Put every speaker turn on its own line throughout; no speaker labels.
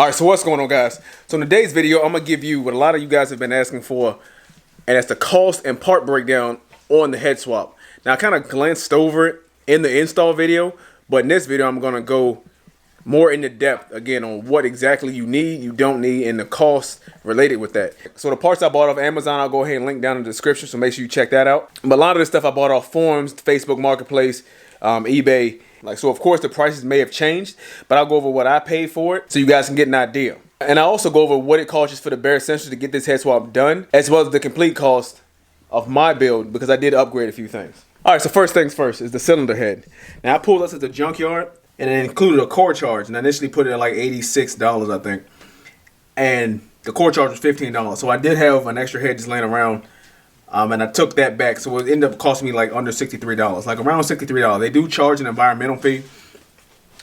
All right, so what's going on, guys? So in today's video, I'm gonna give you what a lot of you guys have been asking for, and that's the cost and part breakdown on the head swap. Now I kind of glanced over it in the install video, but in this video I'm gonna go more into depth again on what exactly you need, you don't need, and the cost related with that. So the parts I bought off Amazon, I'll go ahead and link down in the description, so make sure you check that out. But a lot of this stuff I bought off forums, Facebook Marketplace, eBay. So of course the prices may have changed, but I'll go over what I paid for it so you guys can get an idea. And I also go over what it costs just for the bare essentials to get this head swap done, as well as the complete cost of my build, because I did upgrade a few things. All right, so first things first is the cylinder head. Now I pulled this at the junkyard, and it included a core charge, and I initially put it at like $86, I think. And the core charge was $15, so I did have an extra head just laying around. And I took that back, so it ended up costing me like under $63, like around $63. They do charge an environmental fee,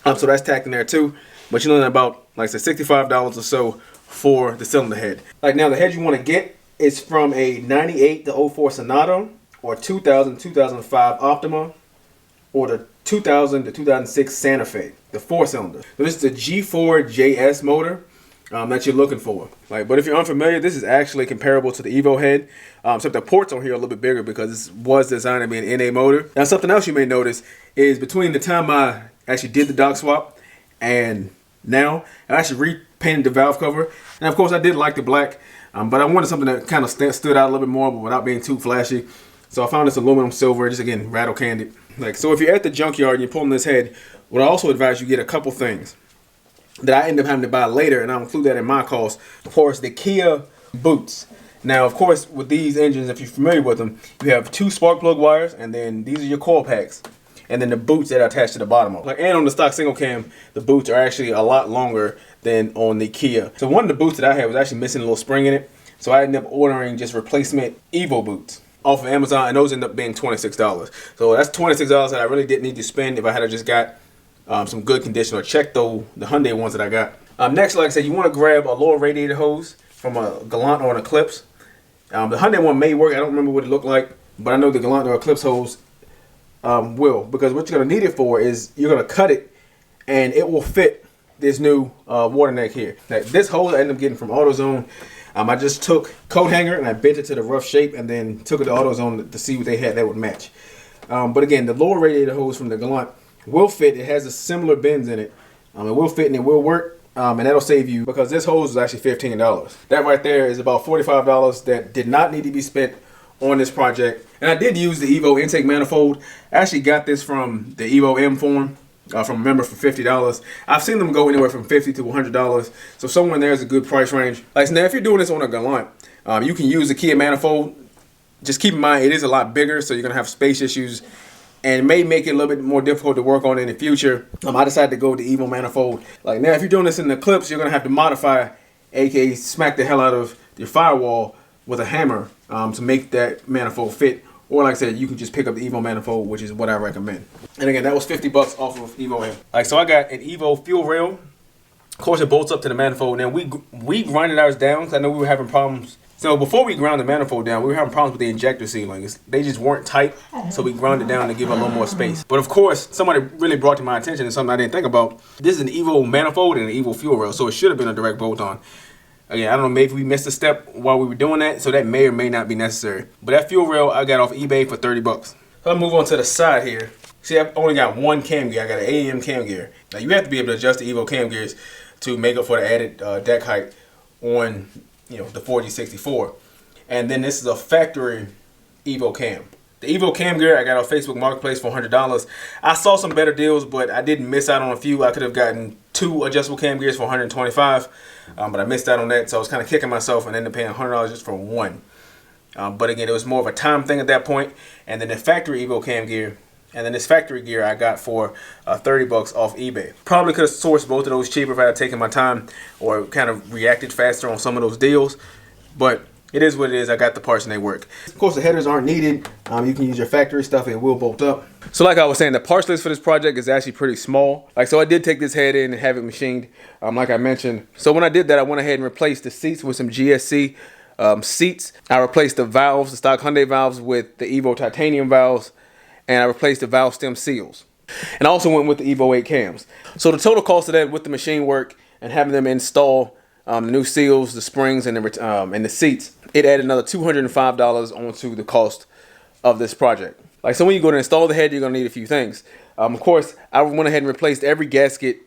so that's tacked in there too. But you're looking at about, like I said, $65 or so for the cylinder head. Like now, the head you want to get is from a 98 to 04 Sonata, or 2000 to 2005 Optima, or the 2000 to 2006 Santa Fe, the 4-cylinder. So this is the G4JS motor that you're looking for. But if you're unfamiliar, this is actually comparable to the Evo head, except the ports on here are a little bit bigger because this was designed to be an NA motor. Now something else you may notice is between the time I actually did the Dohc swap and now, I actually repainted the valve cover. And of course I did like the black, but I wanted something that kind of stood out a little bit more, but without being too flashy. So I found this aluminum silver, just again, rattle candied. So if you're at the junkyard and you're pulling this head, what I also advise you get a couple things that I end up having to buy later, and I'll include that in my cost. Of course, the Kia boots. Now, of course, with these engines, if you're familiar with them, you have 2 spark plug wires, and then these are your coil packs, and then the boots that are attached to the bottom of it. And on the stock single cam, the boots are actually a lot longer than on the Kia. So one of the boots that I had was actually missing a little spring in it, so I ended up ordering just replacement Evo boots off of Amazon, and those end up being $26. So that's $26 that I really didn't need to spend if I had just got some good condition, or check the Hyundai ones that I got. Next, like I said, you want to grab a lower radiator hose from a Galant or an Eclipse. The Hyundai one may work. I don't remember what it looked like, but I know the Galant or Eclipse hose will, because what you're going to need it for is you're going to cut it and it will fit this new water neck here. Now, this hose I ended up getting from AutoZone. I just took coat hanger and I bent it to the rough shape and then took it to AutoZone to see what they had that would match. But again, the lower radiator hose from the Galant will fit. It has a similar bends in it. It will fit and it will work. And that'll save you, because this hose is actually $15. That right there is about $45 that did not need to be spent on this project. And I did use the Evo intake manifold. I actually got this from the Evo M form. From a member for $50. I've seen them go anywhere from $50 to $100. So somewhere in there is a good price range. Now if you're doing this on a Galant, you can use the Kia manifold. Just keep in mind it is a lot bigger, so you're gonna have space issues, and it may make it a little bit more difficult to work on in the future. I decided to go with the Evo manifold. Now if you're doing this in the Eclipse, you're gonna have to modify, aka smack the hell out of your firewall with a hammer to make that manifold fit. Or like I said, you can just pick up the Evo manifold, which is what I recommend. And again, that was $50 off of Evo M. So I got an Evo fuel rail. Of course, it bolts up to the manifold. And we grinded ours down because I know we were having problems. So before we ground the manifold down, we were having problems with the injector sealings. They just weren't tight, so we ground it down to give it a little more space. But of course, somebody really brought to my attention, and something I didn't think about. This is an Evo manifold and an Evo fuel rail, so it should have been a direct bolt-on. Again, I don't know, maybe we missed a step while we were doing that, so that may or may not be necessary. But that fuel rail I got off eBay for $30. So I'll move on to the side here. See, I've only got one cam gear. I got an AEM cam gear. Now you have to be able to adjust the Evo cam gears to make up for the added deck height on, the 4G64. And then this is a factory Evo cam. The Evo cam gear I got on Facebook Marketplace for $100. I saw some better deals, but I didn't miss out on a few. I could have gotten 2 adjustable cam gears for $125, but I missed out on that, so I was kind of kicking myself and ended up paying $100 just for one. But again, it was more of a time thing at that point. And then the factory Evo cam gear, and then this factory gear I got for $30 off eBay. Probably could have sourced both of those cheaper if I had taken my time or kind of reacted faster on some of those deals. But it is what it is. I got the parts and they work. Of course, the headers aren't needed. You can use your factory stuff and it will bolt up. So like I was saying, the parts list for this project is actually pretty small. So I did take this head in and have it machined, like I mentioned. So when I did that, I went ahead and replaced the seats with some GSC seats. I replaced the valves, the stock Hyundai valves, with the Evo titanium valves, and I replaced the valve stem seals. And I also went with the Evo 8 cams. So the total cost of that with the machine work and having them install the new seals, the springs, and the seats, it added another $205 onto the cost of this project. Like, so when you go to install the head, you're gonna need a few things. Of course, I went ahead and replaced every gasket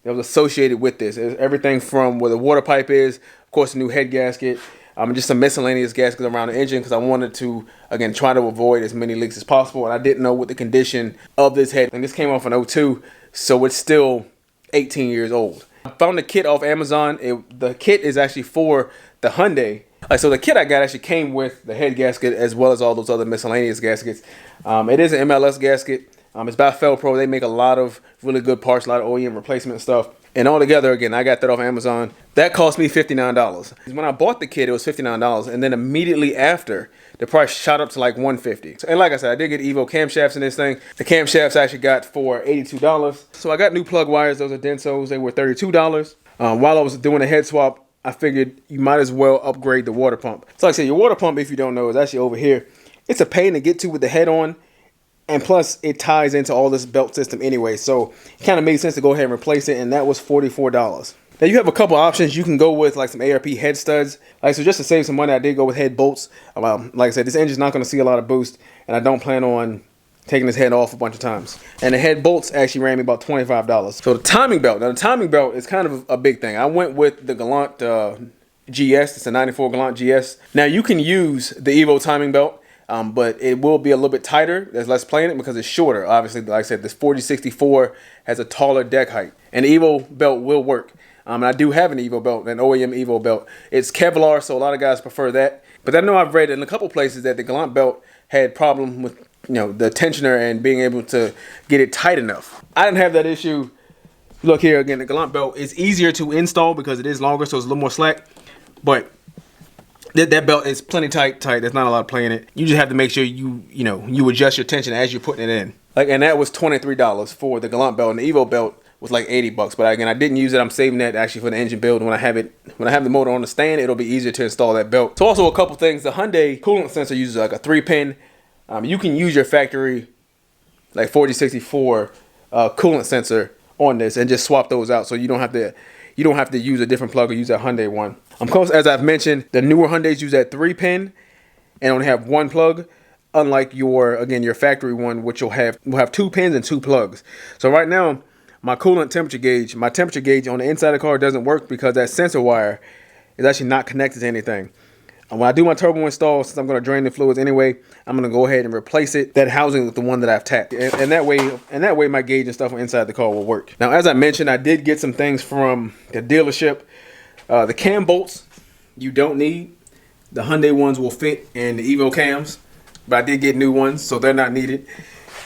that was associated with this. Everything from where the water pipe is, of course, a new head gasket, and just some miscellaneous gaskets around the engine, because I wanted to, again, try to avoid as many leaks as possible. And I didn't know what the condition of this head. And this came off in 02, so it's still 18 years old. I found the kit off Amazon. The kit is actually for the Hyundai. So the kit I got actually came with the head gasket as well as all those other miscellaneous gaskets. It is an MLS gasket. It's by Felpro. They make a lot of really good parts, a lot of OEM replacement stuff. And altogether, again, I got that off Amazon. That cost me $59. When I bought the kit, it was $59. And then immediately after, the price shot up to like $150. And like I said, I did get Evo camshafts in this thing. The camshafts I actually got for $82. So I got new plug wires. Those are Densos. They were $32. While I was doing a head swap, I figured you might as well upgrade the water pump. So like I said, your water pump, if you don't know, is actually over here. It's a pain to get to with the head on. And plus, it ties into all this belt system anyway. So it kind of made sense to go ahead and replace it. And that was $44. Now, you have a couple options. You can go with like some ARP head studs. Like, so just to save some money, I did go with head bolts. Like I said, this engine's not going to see a lot of boost. And I don't plan on taking this head off a bunch of times. And the head bolts actually ran me about $25. So the timing belt. Now, the timing belt is kind of a big thing. I went with the Galant GS. It's a 94 Galant GS. Now, you can use the Evo timing belt. But it will be a little bit tighter. There's less play in it because it's shorter. Obviously, like I said, this 4064 has a taller deck height. And the Evo belt will work. And I do have an Evo belt, an OEM Evo belt. It's Kevlar, so a lot of guys prefer that. But I know I've read in a couple places that the Galant belt had problem with, you know, the tensioner and being able to get it tight enough. I didn't have that issue. Look here again, the Galant belt is easier to install because it is longer, so it's a little more slack. But that belt is plenty tight. There's not a lot of play in it. You just have to make sure you adjust your tension as you're putting it in. And that was $23 for the Galant belt, and the Evo belt was like $80. But again, I didn't use it. I'm saving that actually for the engine build. When I have the motor on the stand, it'll be easier to install that belt. So also a couple things. The Hyundai coolant sensor uses like a 3-pin. You can use your factory like 4064 coolant sensor on this and just swap those out, so you don't have to use a different plug or use that Hyundai one. Of course, as I've mentioned, the newer Hyundais use that 3-pin and only have one plug, unlike your factory one, which will have 2 pins and 2 plugs. So right now, my coolant temperature gauge, on the inside of the car doesn't work because that sensor wire is actually not connected to anything. And when I do my turbo install, since I'm going to drain the fluids anyway, I'm going to go ahead and replace that housing with the one that I've tapped. And that way my gauge and stuff inside the car will work. Now, as I mentioned, I did get some things from the dealership. The cam bolts you don't need. The Hyundai ones will fit in the Evo cams, but I did get new ones, so they're not needed.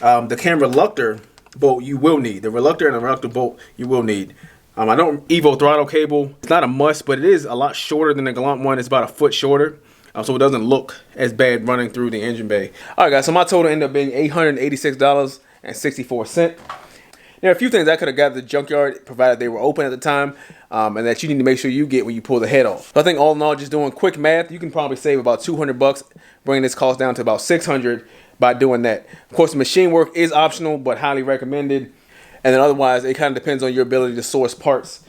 The cam reluctor bolt you will need. The reluctor and the reluctor bolt you will need. I don't Evo throttle cable. It's not a must, but it is a lot shorter than the Galant one. It's about a foot shorter, so it doesn't look as bad running through the engine bay. All right, guys. So my total ended up being $886.64. There are a few things I could have got at the junkyard, provided they were open at the time, and that you need to make sure you get when you pull the head off. So I think all in all, just doing quick math, you can probably save about $200, bringing this cost down to about $600 by doing that. Of course, the machine work is optional, but highly recommended. And then otherwise, it kind of depends on your ability to source parts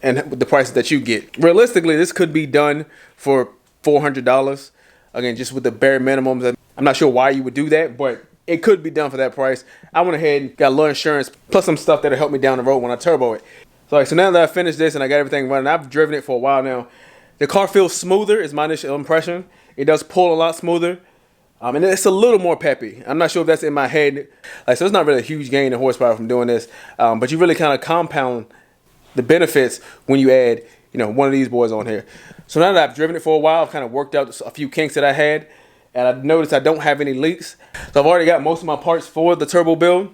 and the prices that you get. Realistically, this could be done for $400. Again, just with the bare minimums. I'm not sure why you would do that, but it could be done for that price. I went ahead and got a little insurance, plus some stuff that'll help me down the road when I turbo it. So now that I finished this and I got everything running, I've driven it for a while now. The car feels smoother, is my initial impression. It does pull a lot smoother. And it's a little more peppy. I'm not sure if that's in my head. So it's not really a huge gain in horsepower from doing this. But you really kind of compound the benefits when you add, one of these boys on here. So now that I've driven it for a while, I've kind of worked out a few kinks that I had. And I've noticed I don't have any leaks. So I've already got most of my parts for the turbo build.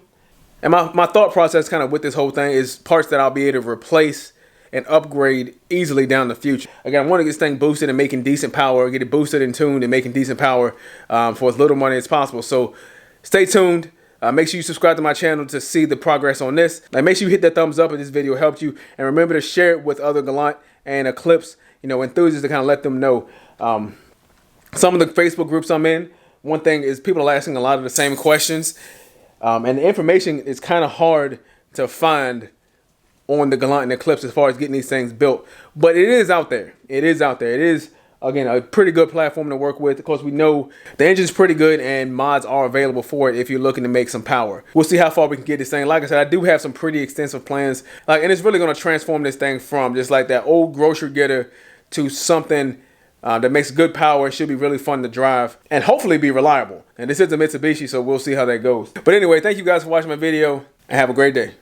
And my thought process kind of with this whole thing is parts that I'll be able to replace and upgrade easily down the future. Again, I want to get this thing boosted and making decent power, get it boosted and tuned and making decent power for as little money as possible. So stay tuned. Make sure you subscribe to my channel to see the progress on this. Make sure you hit that thumbs up if this video helped you. And remember to share it with other Galant and Eclipse, enthusiasts to kind of let them know. Some of the Facebook groups I'm in, one thing is people are asking a lot of the same questions. And the information is kind of hard to find on the Galant and Eclipse as far as getting these things built. But it is out there. It is out there. It is, again, a pretty good platform to work with. Of course, we know the engine's pretty good and mods are available for it if you're looking to make some power. We'll see how far we can get this thing. Like I said, I do have some pretty extensive plans. And it's really going to transform this thing from just like that old grocery getter to something that makes good power. It should be really fun to drive and hopefully be reliable. And this is a Mitsubishi, so we'll see how that goes. But anyway, thank you guys for watching my video and have a great day.